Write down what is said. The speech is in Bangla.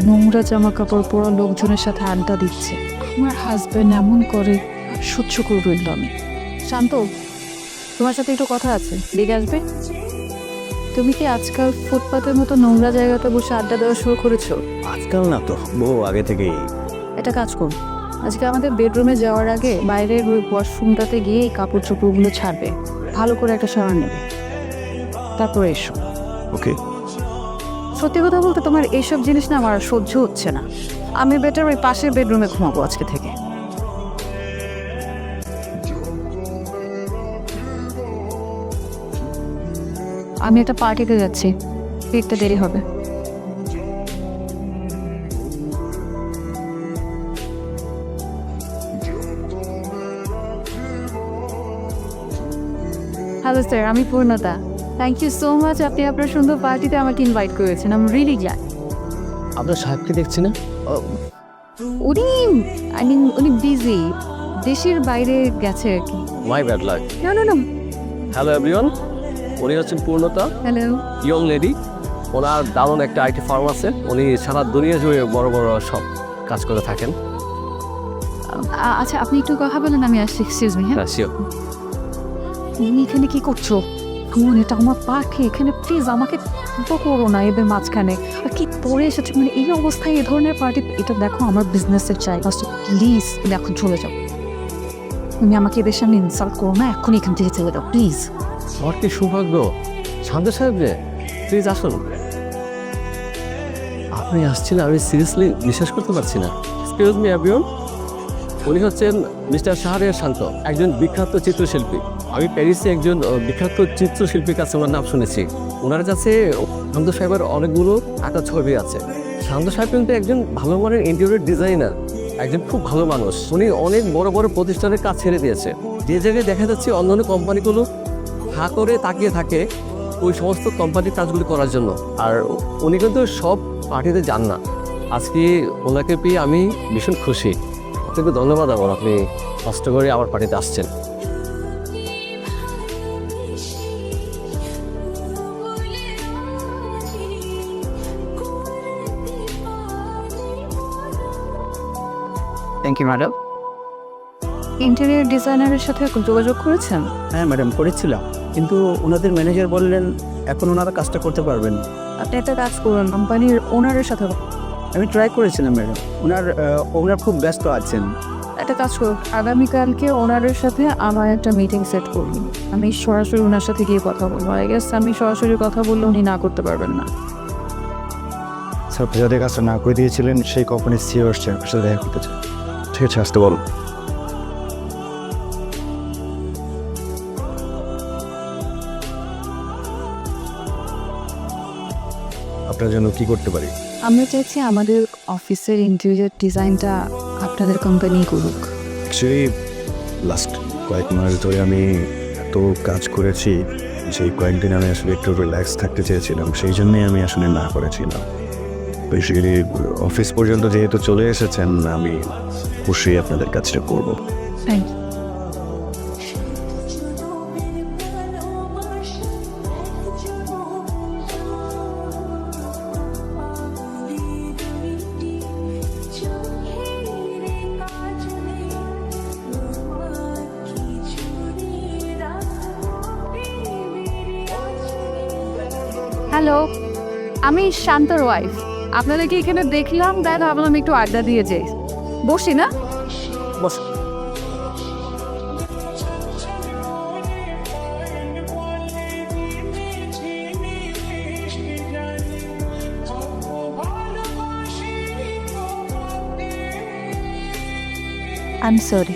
নোংরা জামা কাপড় পরা লোকজনের সাথে আড্ডা দিচ্ছে। আমার হাজব্যান্ড এমন করে, সহ্য করবো এগুলো আমি। শান্ত, তোমার সাথে একটু কথা আছে, দিকে আসবে? তুমি কি আজকাল ফুটপাতের মতো নোংরা জায়গাতে বসে আড্ডা দেওয়া শুরু করেছো? আজকাল না তো, বহু আগে থেকেই। এটা কাজ করুন, আজকে আমাদের বেডরুমে যাওয়ার আগে বাইরের ওই ওয়াশরুমটাতে গিয়ে এই কাপড় চোপড়গুলো ছাড়বে, ভালো করে একটা শাওয়ার নেবে, তারপরে এসো। ওকে। সত্যি কথা বলতে তোমার এইসব জিনিস না আমার সহ্য হচ্ছে না। আমি বেটার ওই পাশের বেডরুমে ঘুমাবো আজকে থেকে। আমি একটা পার্টিতে যাচ্ছি, ফিরতে দেরি হবে। হ্যালো স্যার, আমি পূর্ণতা। থ্যাংক ইউ সো মাচ, আপনি আপনার সুন্দর পার্টিতে আমাকে ইনভাইট করেছেন। I am really glad. আপনার সাহেবকে দেখছি না। উনি উনি বিজি, দেশের বাইরে গেছে আর কি। My bad luck. না না না। হ্যালো এভরিওয়ান, উনি হচ্ছেন পূর্ণতা, হ্যালো। Young lady. ওনার দারুণ একটা আইটি ফার্ম আছে, উনি সারা দুনিয়া জুড়ে বড় বড় সব কাজ করে থাকেন। আচ্ছা, আপনি একটু কথা বলেন, আমি আসছি। Excuse me. হ্যাঁ, শিওর। তুমি এখানে কি করছো? ফোন, এটা আমার পার্টি, এখানে প্লিজ আমাকে তো করো না এদের মাঝখানে। আর কি পরে এসেছে, মানে এই অবস্থায় এই ধরনের পার্টি, এটা দেখো আমার বিজনেসের জায়গা, প্লিজ তুমি এখন চলে যাও। তুমি আমাকে এদের সামনে ইনসাল্ট করো না, এখন এখান থেকে চলে যাও প্লিজ। আমার কি সৌভাগ্য, শান্ত সাহেব রে, প্লিজ আসুন। আপনি আসছেন, আমি সিরিয়াসলি বিশ্বাস করতে পারছি না। এক্সকিউজ মি এভরিওয়ান, উনি হচ্ছেন মিস্টার শাহরিয়ার শান্ত, একজন বিখ্যাত চিত্রশিল্পী। আমি প্যারিসে একজন বিখ্যাত চিত্রশিল্পীর কাছে ওনার নাম শুনেছি। ওনার কাছে শান্ত সাহেবের অনেকগুলো আঁকা ছবি আছে। শান্ত সাহেব কিন্তু একজন ভালো মানের ইন্টেরিয়র ডিজাইনার, একজন খুব ভালো মানুষ। উনি অনেক বড় বড় প্রতিষ্ঠানের কাজ ছেড়ে দিয়েছে। যে জায়গায় দেখা যাচ্ছে অন্যান্য কোম্পানিগুলো হা করে তাকিয়ে থাকে ওই সমস্ত কোম্পানির কাজগুলি করার জন্য, আর উনি কিন্তু সব পার্টিতে যান না। আজকে ওনাকে পেয়ে আমি ভীষণ খুশি। আপনাকে ধন্যবাদ আমার, আপনি কষ্ট করে আমার পার্টিতে আসছেন। Thank you madam. ইন্টেরিয়র ডিজাইনারের সাথে যোগাযোগ করেছেন? হ্যাঁ ম্যাডাম, করেছিলাম, কিন্তু ওনাদের ম্যানেজার বললেন এখন ওনারা কাজটা করতে পারবেন। আপনি একটা কাজ করুন, কোম্পানির ওনারের সাথে। আমি ট্রাই করেছিলাম ম্যাডাম, ওনার খুব ব্যস্ত আছেন। একটা কাজ করুন, আগামীকালকে ওনারের সাথে আমার একটা মিটিং সেট করুন, আমি সরাসরি ওনার সাথে গিয়ে কথা বলবো। আই গেস আমি সরাসরি কথা বললে উনি না করতে পারবেন না। স্যার, যাদের কাজটা না করে দিয়েছিলেন সেই কোম্পানির সিও আসছে, আপনার সাথে দেখা করতে চাই। ঠিক আছে, আসতে বল। আপনার জন্য কি করতে পারি? আমরা চাইছি আমাদের অফিসের ইন্টেরিয়র ডিজাইনটা আপনাদের কোম্পানি করুক। অ্যাকচুয়ালি লাস্ট কয়েক মাস ধরে আমি এত কাজ করেছি, সেই কয়েকদিন আমি আসলে একটু রিল্যাক্স থাকতে চেয়েছিলাম, সেই জন্যই আমি আসলে না করেছিলাম। বেসিক্যালি অফিস পর্যন্ত যেহেতু চলে এসেছেন, আমি খুশি আপনাদের কাজটা করবো। Thank you. হ্যালো, আমি শান্তর ওয়াইফ। আপনাদেরকে এখানে দেখলাম, তাই ভাবলাম একটু আড্ডা দিয়ে যাই। বসি না? বস। I am sorry.